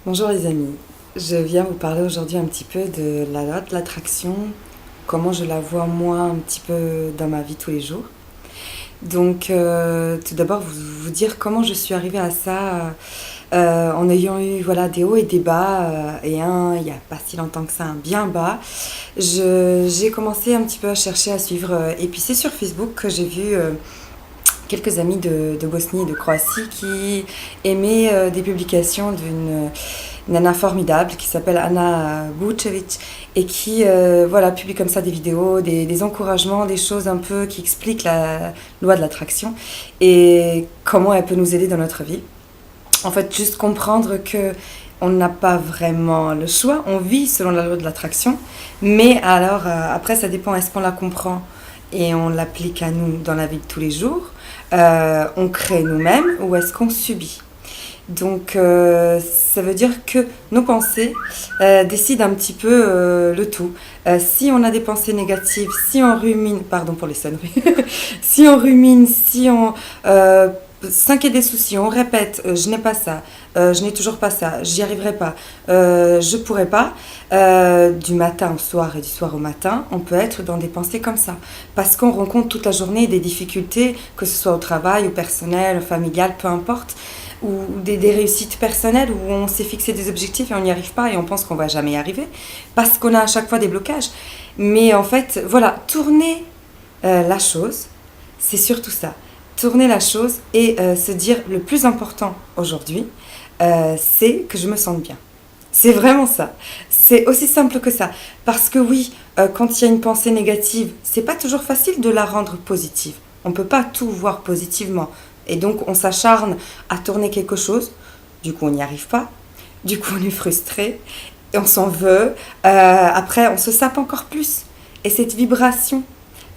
Bonjour les amis, je viens vous parler aujourd'hui un petit peu de la loi de l'attraction, comment je la vois moi un petit peu dans ma vie tous les jours. Donc tout d'abord vous dire comment je suis arrivée à ça en ayant eu voilà, des hauts et des bas et il n'y a pas si longtemps que ça, un bien bas. J'ai commencé un petit peu à chercher à suivre et puis c'est sur Facebook que j'ai vu quelques amis de Bosnie et de Croatie qui aimaient des publications d'une nana formidable qui s'appelle Anna Vucevic et qui voilà, publie comme ça des vidéos, des encouragements, des choses un peu qui expliquent la loi de l'attraction et comment elle peut nous aider dans notre vie. En fait, juste comprendre que on n'a pas vraiment le choix, on vit selon la loi de l'attraction, mais alors après ça dépend, est-ce qu'on la comprend et on l'applique à nous dans la vie de tous les jours, on crée nous-mêmes ou est-ce qu'on subit. Donc ça veut dire que nos pensées décident un petit peu le tout. Si on a des pensées négatives, si on rumine, pardon pour les sonneries, si on rumine, si on s'inquiète des soucis, on répète je n'ai pas ça, je n'ai toujours pas ça, j'y arriverai pas, je pourrai pas, du matin au soir et du soir au matin, on peut être dans des pensées comme ça. Parce qu'on rencontre toute la journée des difficultés, que ce soit au travail, au personnel, au familial, peu importe, ou des réussites personnelles où on s'est fixé des objectifs et on n'y arrive pas et on pense qu'on va jamais y arriver parce qu'on a à chaque fois des blocages. Mais en fait, voilà, tourner la chose, c'est surtout ça. Tourner la chose et se dire le plus important aujourd'hui, c'est que je me sente bien. C'est vraiment ça. C'est aussi simple que ça. Parce que oui, quand il y a une pensée négative, c'est pas toujours facile de la rendre positive. On ne peut pas tout voir positivement. Et donc on s'acharne à tourner quelque chose. Du coup, on n'y arrive pas. Du coup, on est frustré. Et on s'en veut. Après, on se sape encore plus. Et cette vibration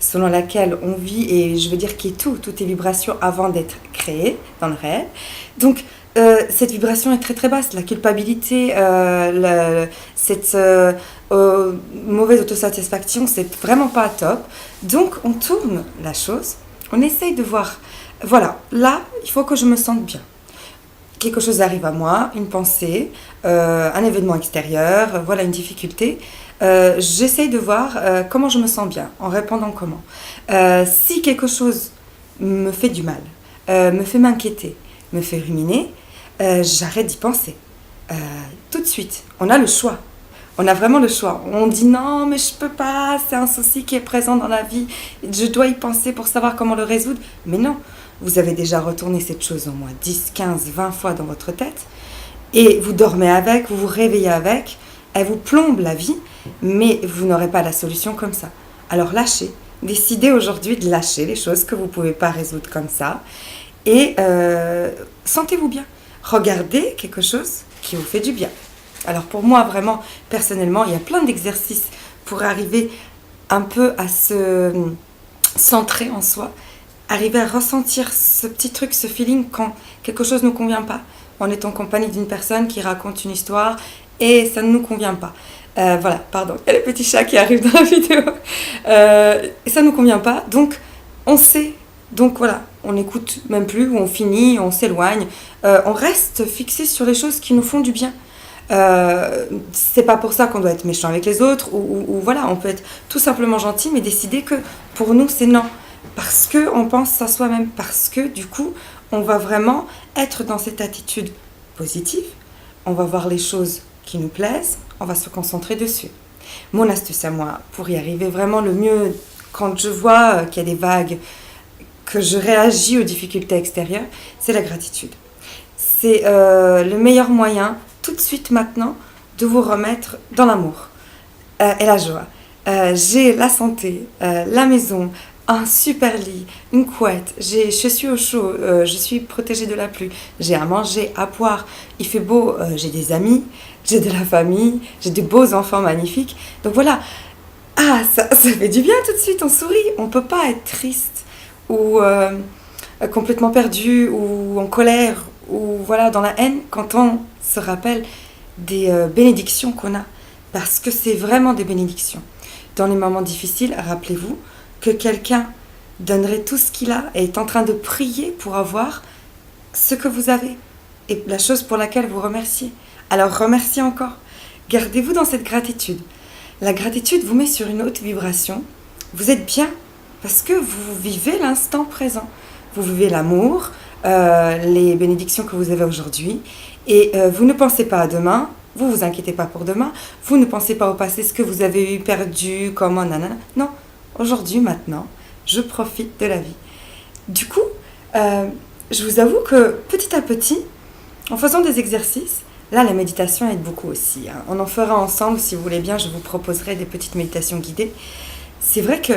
selon laquelle on vit, et je veux dire qui est tout est vibration avant d'être créée dans le réel. Donc, cette vibration est très très basse. La culpabilité, cette mauvaise autosatisfaction, c'est vraiment pas top. Donc, on tourne la chose, on essaye de voir, voilà, là, il faut que je me sente bien. Quelque chose arrive à moi, une pensée, un événement extérieur, voilà une difficulté. J'essaye de voir comment je me sens bien, en répondant comment. Si quelque chose me fait du mal, me fait m'inquiéter, me fait ruminer, j'arrête d'y penser. Euh, Tout de suite, on a le choix. On a vraiment le choix. On dit non, mais je peux pas, c'est un souci qui est présent dans la vie, je dois y penser pour savoir comment le résoudre. Mais non, vous avez déjà retourné cette chose au moins 10, 15, 20 fois dans votre tête, et vous dormez avec, vous vous réveillez avec, elle vous plombe la vie, mais vous n'aurez pas la solution comme ça. Alors lâchez, décidez aujourd'hui de lâcher les choses que vous ne pouvez pas résoudre comme ça, et sentez-vous bien. Regardez quelque chose qui vous fait du bien. Alors pour moi, vraiment, personnellement, il y a plein d'exercices pour arriver un peu à se centrer en soi, arriver à ressentir ce petit truc, ce feeling quand quelque chose ne nous convient pas. On est en compagnie d'une personne qui raconte une histoire et ça ne nous convient pas. Voilà, pardon, il y a le petit chat qui arrive dans la vidéo. Et ça ne nous convient pas, donc on sait. Donc voilà, on n'écoute même plus, on finit, on s'éloigne. On reste fixé sur les choses qui nous font du bien. C'est pas pour ça qu'on doit être méchant avec les autres ou voilà, on peut être tout simplement gentil mais décider que pour nous c'est non parce que on pense à soi-même, parce que du coup on va vraiment être dans cette attitude positive, on va voir les choses qui nous plaisent, on va se concentrer dessus. Mon astuce à moi pour y arriver vraiment le mieux quand je vois qu'il y a des vagues, que je réagis aux difficultés extérieures, c'est la gratitude. C'est le meilleur moyen tout de suite maintenant de vous remettre dans l'amour et la joie. J'ai la santé, la maison, un super lit, une couette, je suis au chaud, je suis protégée de la pluie, j'ai à manger, à boire, il fait beau, j'ai des amis, j'ai de la famille, j'ai de beaux enfants magnifiques. Donc voilà, ça fait du bien tout de suite, on sourit, on ne peut pas être triste ou complètement perdu ou en colère ou voilà dans la haine quand on se rappelle des bénédictions qu'on a, parce que c'est vraiment des bénédictions. Dans les moments difficiles, rappelez-vous que quelqu'un donnerait tout ce qu'il a et est en train de prier pour avoir ce que vous avez et la chose pour laquelle vous remerciez. Alors remerciez encore. Gardez-vous dans cette gratitude. La gratitude vous met sur une haute vibration. Vous êtes bien parce que vous vivez l'instant présent. Vous vivez l'amour, les bénédictions que vous avez aujourd'hui. Et vous ne pensez pas à demain. Vous vous inquiétez pas pour demain. Vous ne pensez pas au passé, ce que vous avez eu, perdu, comment, nanana. Non, aujourd'hui, maintenant, je profite de la vie. Du coup, je vous avoue que petit à petit, en faisant des exercices, là, la méditation aide beaucoup aussi. Hein. On en fera ensemble, si vous voulez bien, je vous proposerai des petites méditations guidées. C'est vrai que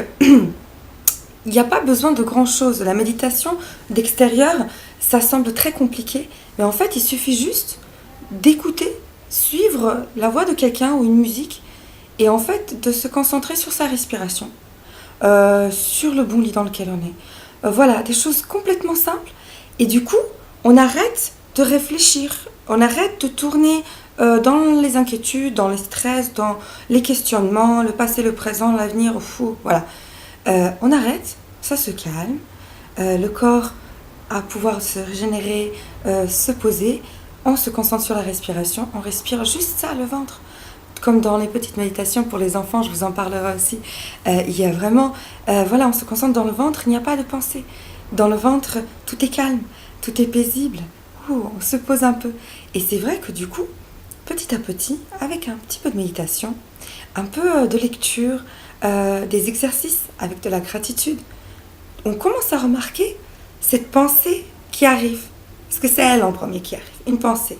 il n'y a pas besoin de grand-chose. La méditation d'extérieur, ça semble très compliqué, mais en fait, il suffit juste d'écouter, suivre la voix de quelqu'un ou une musique, et en fait, de se concentrer sur sa respiration, sur le bon lit dans lequel on est. Voilà, des choses complètement simples. Et du coup, on arrête de réfléchir, on arrête de tourner dans les inquiétudes, dans les stress, dans les questionnements, le passé, le présent, l'avenir, fou, voilà. On arrête, ça se calme, le corps à pouvoir se régénérer, se poser, on se concentre sur la respiration, on respire juste ça, le ventre. Comme dans les petites méditations pour les enfants, je vous en parlerai aussi, il y a vraiment, voilà, on se concentre dans le ventre, il n'y a pas de pensée. Dans le ventre, tout est calme, tout est paisible, on se pose un peu. Et c'est vrai que du coup, petit à petit, avec un petit peu de méditation, un peu de lecture, des exercices avec de la gratitude, on commence à remarquer cette pensée qui arrive. Parce que c'est elle en premier qui arrive, une pensée.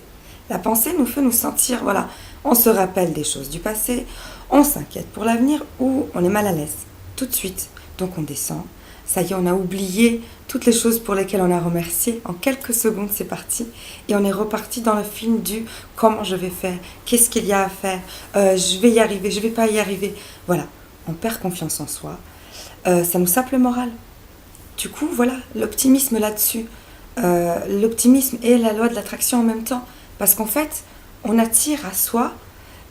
La pensée nous fait nous sentir, voilà, on se rappelle des choses du passé, on s'inquiète pour l'avenir ou on est mal à l'aise tout de suite. Donc on descend, ça y est, on a oublié toutes les choses pour lesquelles on a remercié. En quelques secondes, c'est parti. Et on est reparti dans le film du comment je vais faire, qu'est-ce qu'il y a à faire, je vais y arriver, je ne vais pas y arriver. Voilà, on perd confiance en soi, ça nous sape le moral. Du coup, voilà, l'optimisme là-dessus. L'optimisme et la loi de l'attraction en même temps. Parce qu'en fait, on attire à soi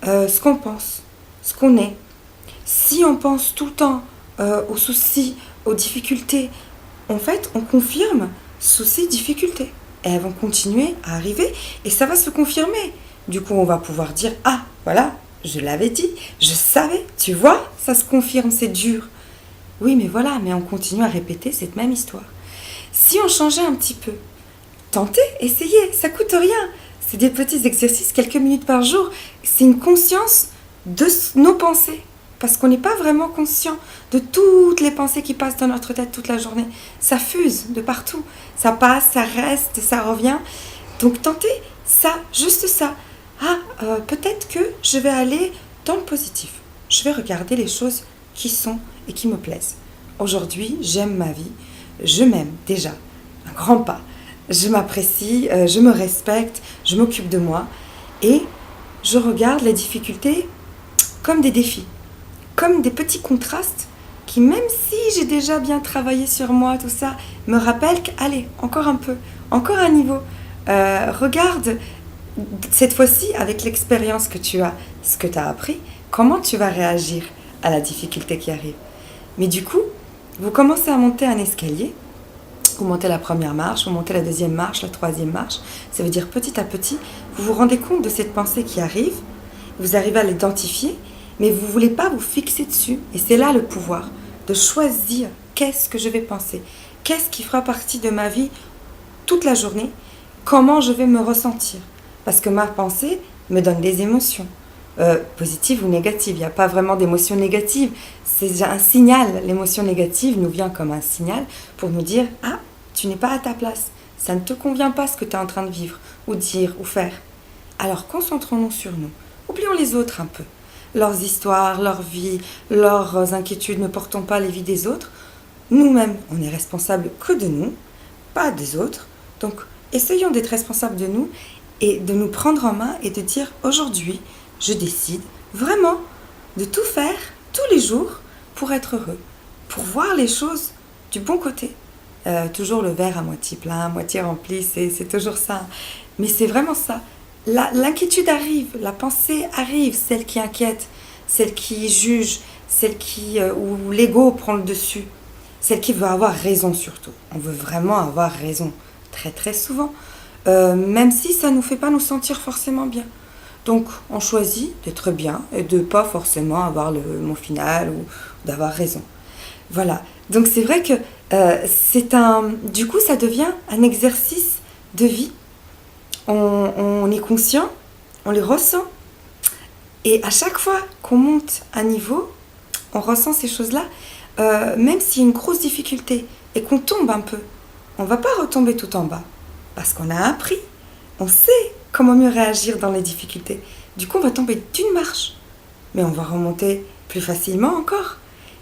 ce qu'on pense, ce qu'on est. Si on pense tout le temps aux soucis, aux difficultés, en fait, on confirme soucis, difficultés. Et elles vont continuer à arriver et ça va se confirmer. Du coup, on va pouvoir dire « Ah, voilà, je l'avais dit, je savais, tu vois, ça se confirme, c'est dur. » Oui, mais voilà, mais on continue à répéter cette même histoire. Si on changeait un petit peu, tentez, essayez, ça coûte rien. C'est des petits exercices, quelques minutes par jour. C'est une conscience de nos pensées. Parce qu'on n'est pas vraiment conscient de toutes les pensées qui passent dans notre tête toute la journée. Ça fuse de partout. Ça passe, ça reste, ça revient. Donc tentez ça, juste ça. Ah, peut-être que je vais aller dans le positif. Je vais regarder les choses qui sont et qui me plaisent. Aujourd'hui, j'aime ma vie. Je m'aime déjà. Un grand pas. Je m'apprécie, je me respecte, je m'occupe de moi. Et je regarde les difficultés comme des défis. Comme des petits contrastes qui, même si j'ai déjà bien travaillé sur moi, tout ça, me rappellent qu'allez, encore un peu, encore un niveau. Regarde, cette fois-ci, avec l'expérience que tu as, ce que tu as appris, comment tu vas réagir à la difficulté qui arrive. Mais du coup, vous commencez à monter un escalier, vous montez la première marche, vous montez la deuxième marche, la troisième marche, ça veut dire petit à petit, vous vous rendez compte de cette pensée qui arrive, vous arrivez à l'identifier, mais vous ne voulez pas vous fixer dessus. Et c'est là le pouvoir, de choisir qu'est-ce que je vais penser, qu'est-ce qui fera partie de ma vie toute la journée, comment je vais me ressentir. Parce que ma pensée me donne des émotions, positives ou négatives. Il n'y a pas vraiment d'émotions négatives, c'est déjà un signal. L'émotion négative nous vient comme un signal pour nous dire « Ah, tu n'es pas à ta place, ça ne te convient pas ce que tu es en train de vivre, ou dire, ou faire. » Alors concentrons-nous sur nous, oublions les autres un peu. Leurs histoires, leur vie, leurs inquiétudes, ne portons pas les vies des autres. Nous-mêmes, on n'est responsable que de nous, pas des autres. Donc, essayons d'être responsables de nous et de nous prendre en main et de dire aujourd'hui, je décide vraiment de tout faire tous les jours pour être heureux, pour voir les choses du bon côté. Toujours le verre à moitié plein, à moitié rempli, c'est toujours ça. Mais c'est vraiment ça. L'inquiétude arrive, la pensée arrive, celle qui inquiète, celle qui juge, celle où l'ego prend le dessus, celle qui veut avoir raison surtout. On veut vraiment avoir raison, très très souvent, même si ça ne nous fait pas nous sentir forcément bien. Donc on choisit d'être bien et de pas forcément avoir le mot final ou d'avoir raison. Voilà. Donc c'est vrai que du coup ça devient un exercice de vie. On est conscient, on les ressent. Et à chaque fois qu'on monte un niveau, on ressent ces choses-là, même s'il y a une grosse difficulté et qu'on tombe un peu, on ne va pas retomber tout en bas. Parce qu'on a appris, on sait comment mieux réagir dans les difficultés. Du coup, on va tomber d'une marche, mais on va remonter plus facilement encore.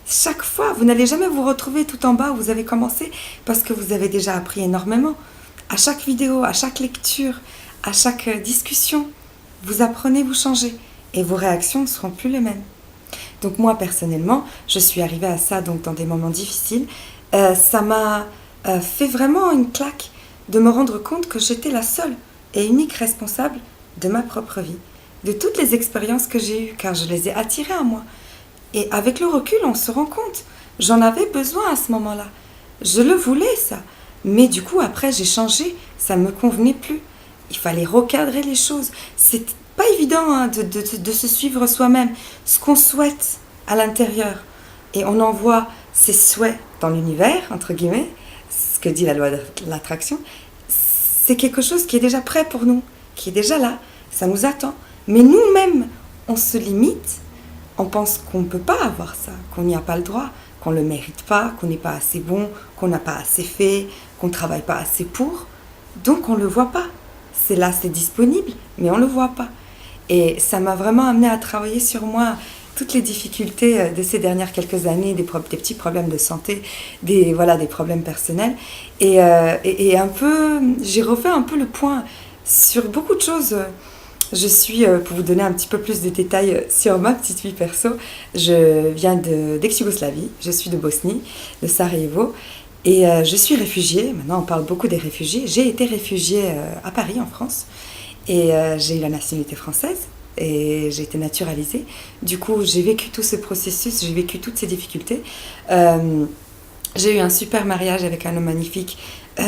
Chaque fois, vous n'allez jamais vous retrouver tout en bas où vous avez commencé parce que vous avez déjà appris énormément. À chaque vidéo, à chaque lecture, à chaque discussion, vous apprenez, vous changez et vos réactions ne seront plus les mêmes. Donc moi, personnellement, je suis arrivée à ça donc dans des moments difficiles. Ça m'a fait vraiment une claque de me rendre compte que j'étais la seule et unique responsable de ma propre vie, de toutes les expériences que j'ai eues, car je les ai attirées à moi. Et avec le recul, on se rend compte, j'en avais besoin à ce moment-là. Je le voulais, ça. Mais du coup, après, j'ai changé, ça ne me convenait plus. Il fallait recadrer les choses. C'est pas évident hein, de se suivre soi-même, ce qu'on souhaite à l'intérieur. Et on envoie ses souhaits dans l'univers, entre guillemets, ce que dit la loi de l'attraction. C'est quelque chose qui est déjà prêt pour nous, qui est déjà là, ça nous attend. Mais nous-mêmes, on se limite, on pense qu'on ne peut pas avoir ça, qu'on n'y a pas le droit, qu'on ne le mérite pas, qu'on n'est pas assez bon, qu'on n'a pas assez fait, qu'on ne travaille pas assez pour. Donc on ne le voit pas. C'est là, c'est disponible, mais on ne le voit pas. Et ça m'a vraiment amené à travailler sur moi, toutes les difficultés de ces dernières quelques années, des petits problèmes de santé, des problèmes personnels. Et un peu, j'ai refait un peu le point sur beaucoup de choses. Je suis, pour vous donner un petit peu plus de détails sur ma petite vie perso, je viens d'ex-Yougoslavie, je suis de Bosnie, de Sarajevo, et je suis réfugiée. Maintenant on parle beaucoup des réfugiés. J'ai été réfugiée à Paris, en France, et j'ai eu la nationalité française, et j'ai été naturalisée. Du coup, j'ai vécu tout ce processus, j'ai vécu toutes ces difficultés. J'ai eu un super mariage avec un homme magnifique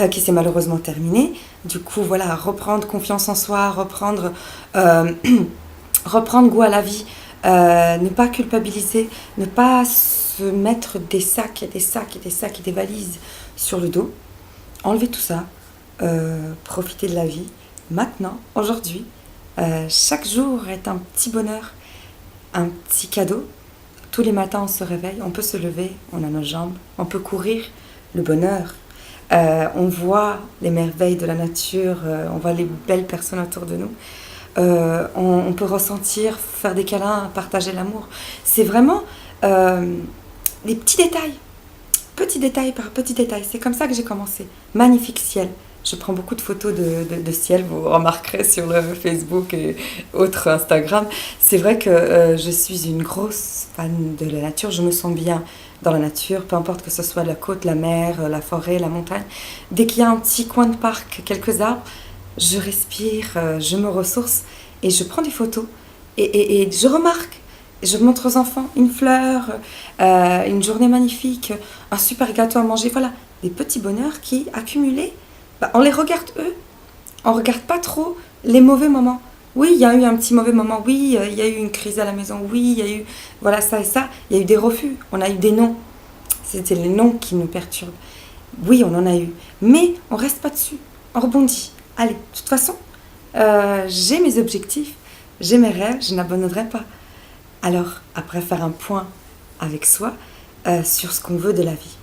qui s'est malheureusement terminé. Du coup, voilà, reprendre confiance en soi, reprendre goût à la vie, ne pas culpabiliser, ne pas se mettre des sacs et des sacs et des sacs et des valises sur le dos. Enlever tout ça, profiter de la vie. Maintenant, aujourd'hui, chaque jour est un petit bonheur, un petit cadeau. Tous les matins, on se réveille, on peut se lever, on a nos jambes, on peut courir, le bonheur. On voit les merveilles de la nature, on voit les belles personnes autour de nous. On peut ressentir, faire des câlins, partager l'amour. C'est vraiment des petits détails par petits détails. C'est comme ça que j'ai commencé. Magnifique ciel. Je prends beaucoup de photos de ciel, vous remarquerez sur le Facebook et autres Instagram. C'est vrai que je suis une grosse fan de la nature, je me sens bien dans la nature, peu importe que ce soit la côte, la mer, la forêt, la montagne. Dès qu'il y a un petit coin de parc, quelques arbres, je respire, je me ressource et je prends des photos et je remarque. Je montre aux enfants une fleur, une journée magnifique, un super gâteau à manger. Voilà, des petits bonheurs qui, accumulés, on les regarde eux, on regarde pas trop les mauvais moments. Oui, il y a eu un petit mauvais moment, oui, il y a eu une crise à la maison, oui, il y a eu voilà ça et ça, il y a eu des refus, on a eu des non. C'était les non qui nous perturbent. Oui, on en a eu, mais on reste pas dessus, on rebondit. Allez, de toute façon, j'ai mes objectifs, j'ai mes rêves, je n'abandonnerai pas. Alors, après faire un point avec soi sur ce qu'on veut de la vie,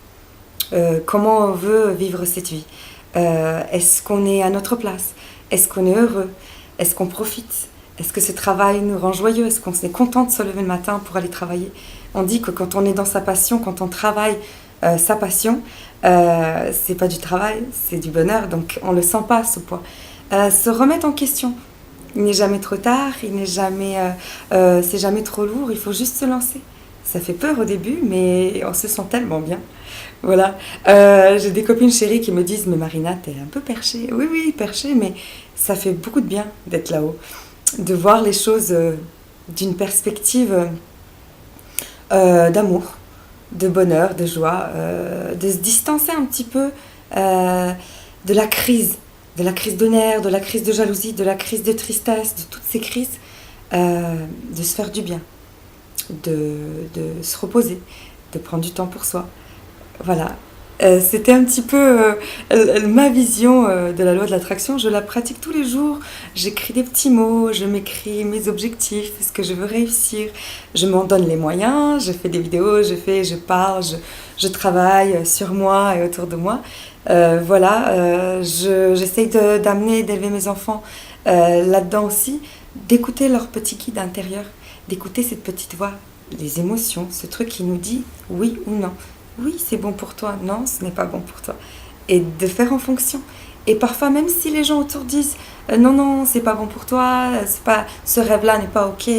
comment on veut vivre cette vie. Est-ce qu'on est à notre place? Est-ce qu'on est heureux? Est-ce qu'on profite? Est-ce que ce travail nous rend joyeux? Est-ce qu'on est content de se lever le matin pour aller travailler? On dit que quand on est dans sa passion, quand on travaille sa passion, c'est pas du travail, c'est du bonheur. Donc on le sent pas, ce poids. Se remettre en question. Il n'est jamais trop tard, c'est jamais trop lourd, il faut juste se lancer. Ça fait peur au début, mais on se sent tellement bien. Voilà. J'ai des copines chéries qui me disent « Mais Marina, t'es un peu perchée. » Oui, oui, perchée, mais ça fait beaucoup de bien d'être là-haut. De voir les choses d'une perspective d'amour, de bonheur, de joie, de se distancer un petit peu de la crise de nerfs, de la crise de jalousie, de la crise de tristesse, de toutes ces crises. de se faire du bien, de se reposer, de prendre du temps pour soi. Voilà. C'était un petit peu ma vision de la loi de l'attraction. Je la pratique tous les jours. J'écris des petits mots, je m'écris mes objectifs, ce que je veux réussir. Je m'en donne les moyens, je fais des vidéos, je parle, je travaille sur moi et autour de moi. Voilà, j'essaye d'amener, d'élever mes enfants là-dedans aussi, d'écouter leur petit guide intérieur, d'écouter cette petite voix, les émotions, ce truc qui nous dit oui ou non. Oui, c'est bon pour toi, non, ce n'est pas bon pour toi. Et de faire en fonction. Et parfois, même si les gens autour disent non, non, c'est pas bon pour toi, c'est pas, ce rêve-là n'est pas ok, tu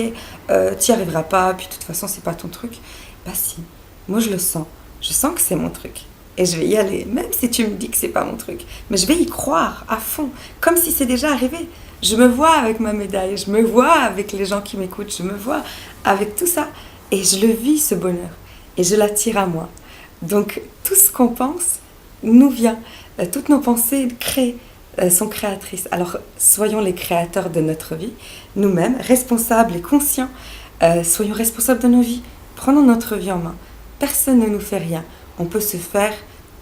n'y arriveras pas, puis de toute façon, c'est pas ton truc. Bah si, moi je le sens. Je sens que c'est mon truc. Et je vais y aller, même si tu me dis que c'est pas mon truc. Mais je vais y croire à fond, comme si c'est déjà arrivé. Je me vois avec ma médaille, je me vois avec les gens qui m'écoutent, je me vois avec tout ça. Et je le vis, ce bonheur. Et je l'attire à moi. Donc tout ce qu'on pense nous vient, toutes nos pensées sont créatrices. Alors soyons les créateurs de notre vie, nous-mêmes, responsables et conscients, soyons responsables de nos vies, prenons notre vie en main. Personne ne nous fait rien, on peut se faire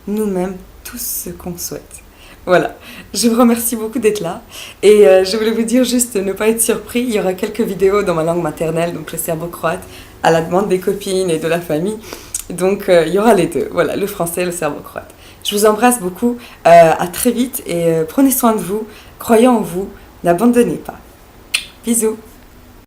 nous-mêmes tout ce qu'on souhaite. Voilà, je vous remercie beaucoup d'être là et je voulais vous dire juste ne pas être surpris, il y aura quelques vidéos dans ma langue maternelle, donc le serbo-croate, à la demande des copines et de la famille. Donc il y aura les deux, voilà, le français et le serbo-croate. Je vous embrasse beaucoup, à très vite et prenez soin de vous, croyez en vous, n'abandonnez pas. Bisous.